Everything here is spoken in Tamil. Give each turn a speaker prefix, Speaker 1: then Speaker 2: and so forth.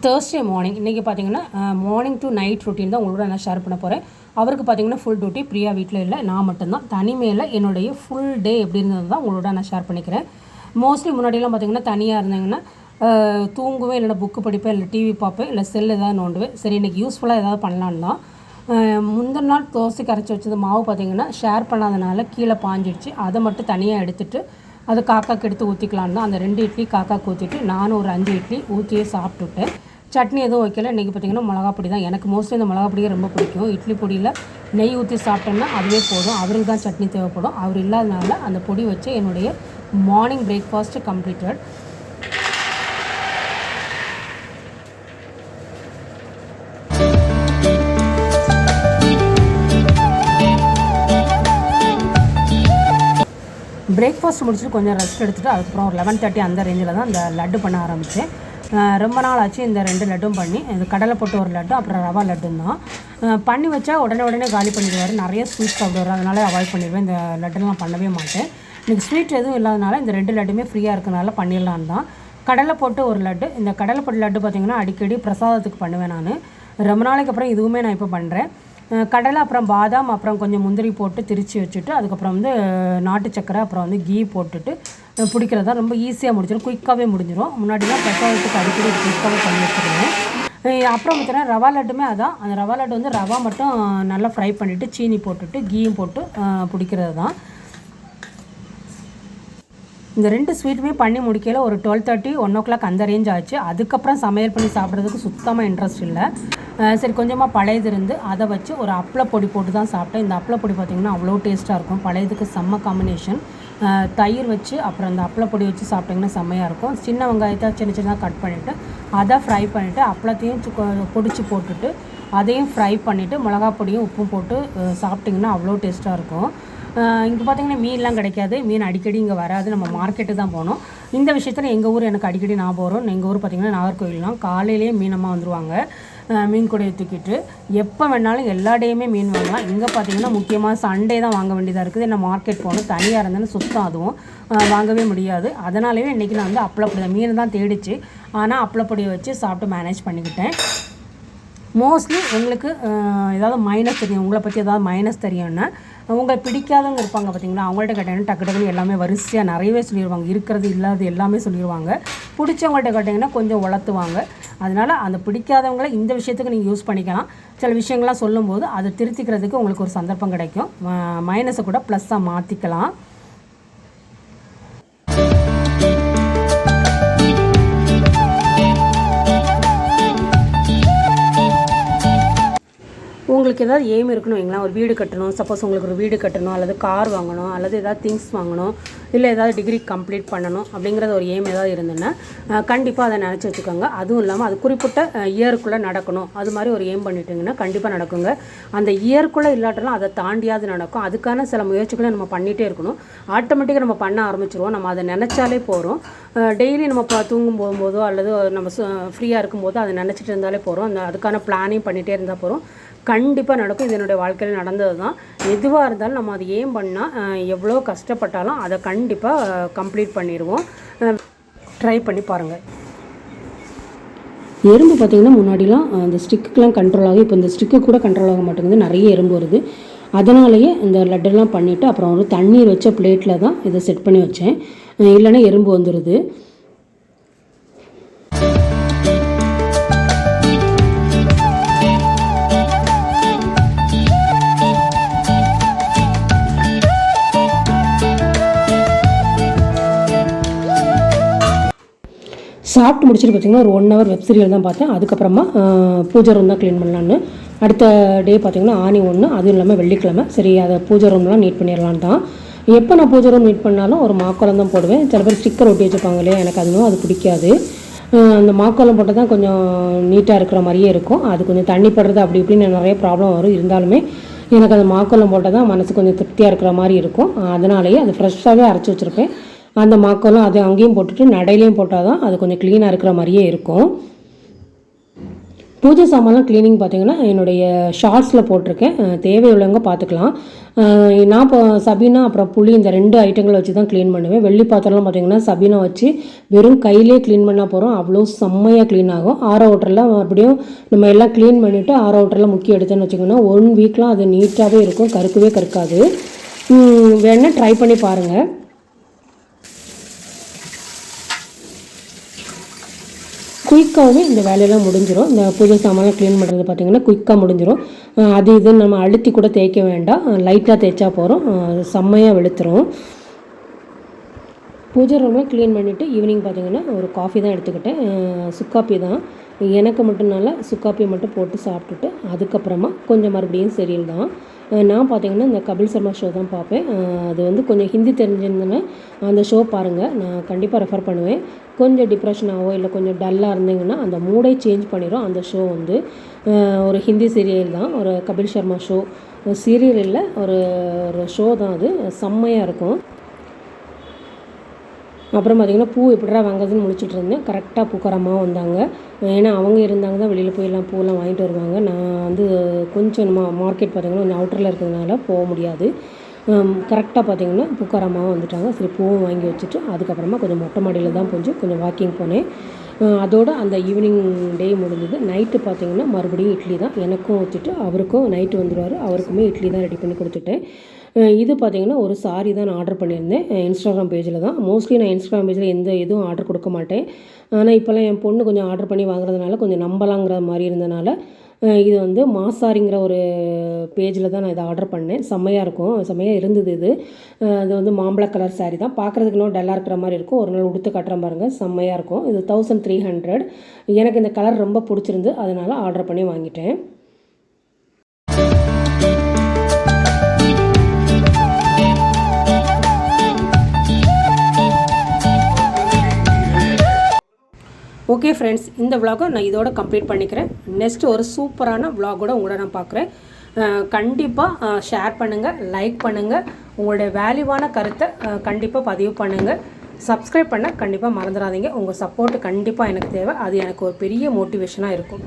Speaker 1: தேர்ஸ்டே மார்னிங் இன்றைக்கி பார்த்தீங்கன்னா மார்னிங் டு நைட் ரொட்டீன் தான் உங்களோட நான் ஷேர் பண்ண போகிறேன். அவருக்கு பார்த்தீங்கன்னா ஃபுல் டியூட்டி, பிரியா வீட்டில் இல்லை, நான் மட்டும்தான் தனிமையில் என்னுடைய ஃபுல் டே எப்படி இருந்தது தான் உங்களோட நான் ஷேர் பண்ணிக்கிறேன். மோஸ்ட்லி முன்னாடியெல்லாம் பார்த்தீங்கன்னா தனியாக இருந்தாங்கன்னா தூங்குவேன், இல்லைனா புக்கு படிப்பேன், இல்லை டிவி பார்ப்பேன், இல்லை செல் ஏதாவது நோண்டுவேன். சரி இன்றைக்கி யூஸ்ஃபுல்லாக ஏதாவது பண்ணலான்னு தான் முந்தின நாள் தோசைக்கு அரைச்சி வச்சது மாவு பார்த்திங்கன்னா ஷேர் பண்ணாதனால கீழே பாஞ்சிடுச்சு. அதை மட்டும் தனியாக எடுத்துகிட்டு அது காக்காக்கு எடுத்து ஊற்றிக்கலான்னு தான் அந்த 2 இட்லி காக்காக்கு ஊற்றிட்டு நானும் ஒரு 5 இட்லி ஊற்றியே சாப்பிட்டுட்டேன். சட்னி எதுவும் வைக்கல. இன்றைக்கி பார்த்திங்கன்னா மிளகா பொடி தான். எனக்கு மோஸ்ட்லி இந்த மிளகா பொடியே ரொம்ப பிடிக்கும். இட்லி பொடியில் நெய் ஊற்றி சாப்பிட்டோம்னா அதுவே போதும். அவருக்கு தான் சட்னி தேவைப்படும். அவர் இல்லாதனால அந்த பொடி வச்சு என்னுடைய மார்னிங் பிரேக்ஃபாஸ்ட்டு கம்ப்ளீட்டட். பிரேக்ஃபாஸ்ட் முடிச்சுட்டு கொஞ்சம் ரெஸ்ட் எடுத்துகிட்டு அதுக்கப்புறம் ஒரு 11:30 அந்த ரேஞ்சில் தான் இந்த லட்டு பண்ண ஆரம்பித்தேன். ரொம்ப நாள் ஆச்சு இந்த 2 லட்டும் பண்ணி. இது கடலை போட்டு ஒரு லட்டு, அப்புறம் ரவா லட்டும் தான் பண்ணி வச்சா உடனே காலி பண்ணிடுவார். நிறைய ஸ்வீட் சாப்பிடுவார், அதனால் அவாய்ட் பண்ணிடுவேன். இந்த லட்டுலாம் பண்ணவே மாட்டேன். இன்றைக்கி ஸ்வீட் எதுவும் இல்லாதனால இந்த 2 லட்டுமே ஃப்ரீயாக இருக்கிறனால பண்ணிடலான்னு தான். கடலை போட்டு ஒரு லட்டு. இந்த கடலை போட்டு லட்டு பார்த்திங்கன்னா அடிக்கடி பிரசாதத்துக்கு பண்ணுவேன் நான். ரொம்ப நாளைக்கு அப்புறம் இதுவுமே நான் இப்போ பண்ணுறேன். கடலை, அப்புறம் பாதாம், அப்புறம் கொஞ்சம் முந்திரி போட்டு திரித்து வச்சுட்டு அதுக்கப்புறம் நாட்டு சக்கரை, அப்புறம் கீ போட்டுட்டு பிடிக்கிறது தான். ரொம்ப ஈஸியாக முடிஞ்சிடும், குயிக்காகவே முடிஞ்சிடும். முன்னாடிலாம் பிரசாதத்துக்கு அடிக்கடி குயிக்காகவே பண்ணி வச்சுருவேன். அப்புறம் பார்த்தீங்கன்னா ரவா லட்டுமே அதான். அந்த ரவா லட்டு ரவா மட்டும் நல்லா ஃப்ரை பண்ணிவிட்டு சீனி போட்டுட்டு கீயும் போட்டு பிடிக்கிறது தான். இந்த 2 ஸ்வீட்டுமே பண்ணி முடிக்கல ஒரு 12:30 1 o'clock அந்த ரேஞ்ச் ஆச்சு. அதுக்கப்புறம் சமையல் பண்ணி சாப்பிட்றதுக்கு சுத்தமாக இன்ட்ரெஸ்ட் இல்லை. சரி கொஞ்சமாக பழையது இருந்து அதை வச்சு ஒரு அப்பளப்பொடி போட்டு தான் சாப்பிட்டேன். இந்த அப்பளப்பொடி பார்த்திங்கன்னா அவ்வளோ டேஸ்ட்டாக இருக்கும். பழையதுக்கு செம்ம காம்பினேஷன். தயிர் வச்சு அப்புறம் அந்த அப்பளப்பொடி வச்சு சாப்பிட்டிங்கன்னா செம்மையாக இருக்கும். சின்ன வெங்காயத்தை சின்னதாக கட் பண்ணிவிட்டு அதை ஃப்ரை பண்ணிவிட்டு அப்பளத்தையும் பொடிச்சு போட்டுட்டு அதையும் ஃப்ரை பண்ணிவிட்டு மிளகா பொடியும் உப்பும் போட்டு சாப்பிட்டிங்கன்னா அவ்வளோ டேஸ்ட்டாக இருக்கும். இங்கே பார்த்திங்கன்னா மீன்லாம் கிடைக்காது. மீன் அடிக்கடி இங்கே வராது, நம்ம மார்க்கெட்டு தான் போகணும். இந்த விஷயத்தில் எங்கள் ஊர் எனக்கு அடிக்கடி ஞாபகம் வரும். எங்கள் ஊர் பார்த்திங்கன்னா நாகர்கோவில்லாம் காலையிலேயே மீனமாக வந்துடுவாங்க. மீன் கூடையை தூக்கிட்டு எப்போ வேணாலும் எல்லா டேயுமே மீன் வாங்கலாம். இங்கே பார்த்திங்கன்னா முக்கியமாக சண்டே தான் வாங்க வேண்டியதாக இருக்குது. என்ன மார்க்கெட் போகணும், தனியாக இருந்தேன்னு சுத்தம் அதுவும் வாங்கவே முடியாது. அதனாலேயே இன்றைக்கி நான் அப்பளப்பொடி தான் மீன் தான் தேடிச்சு. ஆனால் அப்பளப்பொடியை வச்சு சாப்பிட்டு மேனேஜ் பண்ணிக்கிட்டேன். மோஸ்ட்லி உங்களுக்கு ஏதாவது மைனஸ் தெரியும், உங்களை பற்றி ஏதாவது மைனஸ் தெரியும்னா உங்களை பிடிக்காதவங்க இருப்பாங்க பார்த்திங்களா, அவங்கள்ட்ட கேட்டிங்கன்னா டக்கு எல்லாமே வரிசையாக நிறையவே சொல்லிடுவாங்க. இருக்கிறது இல்லாது எல்லாமே சொல்லிடுவாங்க. பிடிச்சவங்கள்ட்ட கேட்டிங்கன்னா கொஞ்சம் வளர்த்துவாங்க. அதனால் அந்த பிடிக்காதவங்களை இந்த விஷயத்துக்கு நீங்கள் யூஸ் பண்ணிக்கலாம். சில விஷயங்கள்லாம் சொல்லும்போது அதை திருத்திக்கிறதுக்கு உங்களுக்கு ஒரு சந்தர்ப்பம் கிடைக்கும். மைனஸை கூட ப்ளஸ்ஸாக மாற்றிக்கலாம். உங்களுக்கு ஏதாவது எய்ம் இருக்கணும் வைங்களா, ஒரு வீடு கட்டணும், சப்போஸ் உங்களுக்கு ஒரு வீடு கட்டணும், அல்லது கார் வாங்கணும், அல்லது ஏதாவது திங்ஸ் வாங்கணும், இல்லை ஏதாவது டிகிரி கம்ப்ளீட் பண்ணணும் அப்படிங்கிறது ஒரு எய்ம் ஏதாவது இருந்துன்னா கண்டிப்பாக அதை நினச்சி வச்சுக்கோங்க. அதுவும் இல்லாமல் அது குறிப்பிட்ட இயருக்குள்ளே நடக்கணும். அது மாதிரி ஒரு எய்ம் பண்ணிட்டிங்கன்னா கண்டிப்பாக நடக்குங்க. அந்த இயருக்குள்ளே இல்லாட்டெல்லாம் அதை தாண்டியாவது நடக்கும். அதுக்கான சில முயற்சிகளை நம்ம பண்ணிகிட்டே இருக்கணும். ஆட்டோமேட்டிக்காக நம்ம பண்ண ஆரம்பிச்சிருவோம். நம்ம அதை நினச்சாலே போகிறோம். டெய்லி நம்ம தூங்கும் போகும்போதோ அல்லது நம்ம ஃப்ரீயாக இருக்கும்போதோ அதை நினச்சிட்டு இருந்தாலே போகிறோம். அதுக்கான பிளானையும் பண்ணிகிட்டே இருந்தால் போகிறோம். கண்டிப்பாக நடக்கும். இது என்னுடைய வாழ்க்கையில் நடந்தது தான். எதுவாக இருந்தாலும் நம்ம அதை ஏம் பண்ணால் எவ்வளோ கஷ்டப்பட்டாலும் அதை கண்டிப்பாக கம்ப்ளீட் பண்ணிடுவோம். ட்ரை பண்ணி பாருங்கள். எறும்பு பார்த்திங்கன்னா முன்னாடிலாம் அந்த ஸ்டிக்குக்கெலாம் கண்ட்ரோல் ஆகும். இப்போ இந்த ஸ்டிக்கு கூட கண்ட்ரோல் ஆக மாட்டேங்குது, நிறைய எறும்பு வருது. அதனாலேயே இந்த லட்டெல்லாம் பண்ணிவிட்டு அப்புறம் ஒரு தண்ணீர் வச்ச பிளேட்டில் தான் இதை செட் பண்ணி வச்சேன். இல்லைன்னா எறும்பு வந்துடுது. சாப்பிட்டு முடிச்சுட்டு பார்த்திங்கன்னா ஒரு 1 hour வெப் சீரியல் தான் பார்த்தேன். அதுக்கப்புறமா பூஜை ரூம் தான் க்ளீன் பண்ணலான்னு. அடுத்த டே பார்த்திங்கன்னா ஆணி 1, அதுவும் இல்லாமல் வெள்ளிக்கிழமை. சரி அதை பூஜை ரூம்லாம் நீட் பண்ணிடலான்னு தான். எப்போ நான் பூஜை ரூம் நீட் பண்ணாலும் ஒரு மாக்கோலம் தான் போடுவேன். சில பேர் ஸ்டிக்கர் ஒட்டி வச்சுப்பாங்க இல்லையா, எனக்கு அது பிடிக்காது. அந்த மாக்கோலம் போட்டால் தான் கொஞ்சம் நீட்டாக இருக்கிற மாதிரியே இருக்கும். அது கொஞ்சம் தண்ணி படுறது அப்படி இப்படின்னு நிறைய ப்ராப்ளம் வரும். இருந்தாலுமே எனக்கு அந்த மாக்கோலம் போட்டால் தான் மனசு கொஞ்சம் திருப்தியாக இருக்கிற மாதிரி இருக்கும். அதனாலேயே அது ஃப்ரெஷ்ஷாகவே அரைச்சி வச்சுருப்பேன். அந்த மாக்கெல்லாம் அது அங்கேயும் போட்டுட்டு நடையிலையும் போட்டால் தான் அது கொஞ்சம் க்ளீனாக இருக்கிற மாதிரியே இருக்கும். பூஜை சாமான்லாம் க்ளீனிங் பார்த்தீங்கன்னா என்னுடைய ஷார்ட்ஸில் போட்டிருக்கேன், தேவையுள்ளவங்க பார்த்துக்கலாம். நான் இப்போ சபீனா அப்புறம் புளி இந்த 2 ஐட்டங்களை வச்சு தான் க்ளீன் பண்ணுவேன். வெள்ளி பாத்திரம்லாம் பார்த்தீங்கன்னா சபீனா வச்சு வெறும் கையிலே க்ளீன் பண்ணால் போகிறோம், அவ்வளோ செம்மையாக க்ளீன் ஆகும். ஆரோ வாட்டரில் மறுபடியும் நம்ம எல்லாம் க்ளீன் பண்ணிவிட்டு ஆரோ வாட்டரில் முக்கிய எடுத்தோன்னு வச்சுக்கோங்கன்னா 1 வீக்லாம் அது நீட்டாகவே இருக்கும், கருக்கவே கருக்காது. வேணால் ட்ரை பண்ணி பாருங்கள். குயிக்காகவே இந்த வேலையெல்லாம் முடிஞ்சிடும். இந்த பூஜை சாமான்லாம் க்ளீன் பண்ணுறது பார்த்திங்கன்னா குயிக்காக முடிஞ்சிடும். அது இதுன்னு நம்ம அழுத்தி கூட தேய்க்க வேண்டாம், லைட்டாக தேய்ச்சா போகிறோம், செம்மையாக வெளுத்துரும். பூஜை ரூம்லாம் க்ளீன் பண்ணிவிட்டு ஈவினிங் பார்த்திங்கன்னா ஒரு காஃபி தான் எடுத்துக்கிட்டேன், சுக்காப்பி தான். எனக்கு மட்டும்னால சுக்காப்பியை மட்டும் போட்டு சாப்பிட்டுட்டு அதுக்கப்புறமா கொஞ்சம் மறுபடியும் சீரியல் தான். நான் பார்த்திங்கன்னா இந்த கபில் சர்மா ஷோ தான் பார்ப்பேன். அது வந்து கொஞ்சம் ஹிந்தி தெரிஞ்சிருந்தேன்னா அந்த ஷோ பாருங்கள், நான் கண்டிப்பாக ரெஃபர் பண்ணுவேன். கொஞ்சம் டிப்ரெஷனாகவோ இல்லை கொஞ்சம் டல்லாக இருந்தீங்கன்னா அந்த மூடை சேஞ்ச் பண்ணிடும். அந்த ஷோ வந்து ஒரு ஹிந்தி சீரியல் தான், ஒரு கபில் சர்மா ஷோ. சீரியல் இல்லை, ஒரு ஷோ தான், அது செம்மையாக இருக்கும். அப்புறம் பார்த்திங்கன்னா பூ எப்படிடா வாங்குறதுன்னு முடிச்சுட்டு இருந்தேன். கரெக்டாக பூக்காரமாக வந்தாங்க. ஏன்னா அவங்க இருந்தாங்க தான் வெளியில் போய் எல்லாம் பூவெல்லாம் வாங்கிட்டு வருவாங்க. நான் வந்து கொஞ்சம் மார்க்கெட் பார்த்திங்கன்னா கொஞ்சம் அவுட்டரில் இருக்கிறதுனால போக முடியாது. கரெக்டாக பார்த்திங்கன்னா பூக்காரமாக வந்துட்டாங்க. சரி பூவும் வாங்கி வச்சுட்டு அதுக்கப்புறமா கொஞ்சம் மொட்டை மாடியில் தான் கொஞ்சம் வாக்கிங் போனேன். அதோடு அந்த ஈவினிங் டே முடிஞ்சது. நைட்டு பார்த்திங்கன்னா மறுபடியும் இட்லி தான். எனக்கும் வச்சுட்டு அவருக்கும் நைட்டு வந்துடுவார், அவருக்குமே இட்லி தான் ரெடி பண்ணி கொடுத்துட்டேன். இது பார்த்திங்கன்னா ஒரு சாரி தான் நான் ஆர்டர் பண்ணியிருந்தேன், இன்ஸ்டாகிராம் பேஜில் தான். மோஸ்ட்லி நான் இன்ஸ்டாகிராம் பேஜில் எதுவும் ஆர்டர் கொடுக்க மாட்டேன். ஆனால் இப்போல்லாம் என் பொண்ணு கொஞ்சம் ஆர்டர் பண்ணி வாங்குறதுனால கொஞ்சம் நம்பலாங்கிற மாதிரி இருந்தனால இது வந்து மாசாரிங்கிற ஒரு பேஜில் தான் நான் இதை ஆர்டர் பண்ணேன். செம்மையாக இருந்தது. இது வந்து மாம்பழ கலர் சாரீ தான், பார்க்குறதுக்கு இன்னும் டல்லாக இருக்கிற மாதிரி இருக்கும். ஒரு நாள் உடுத்து கட்டுற பாருங்கள், செம்மையாக இருக்கும். இது 1300. எனக்கு இந்த கலர் ரொம்ப பிடிச்சிருந்து, அதனால் ஆர்டர் பண்ணி வாங்கிட்டேன். ஓகே ஃப்ரெண்ட்ஸ், இந்த விலாகை நான் இதோட கம்ப்ளீட் பண்ணிக்கிறேன். நெக்ஸ்ட் ஒரு சூப்பரான விலாகோட உங்களோட நான் பார்க்குறேன். கண்டிப்பாக ஷேர் பண்ணுங்கள், லைக் பண்ணுங்கள், உங்களுடைய வேல்யூவான கருத்தை கண்டிப்பாக பதிவு பண்ணுங்கள். சப்ஸ்கிரைப் பண்ண கண்டிப்பாக மறந்துடாதீங்க. உங்கள் சப்போர்ட்டு கண்டிப்பாக எனக்கு தேவை, அது எனக்கு ஒரு பெரிய மோட்டிவேஷனாக இருக்கும்.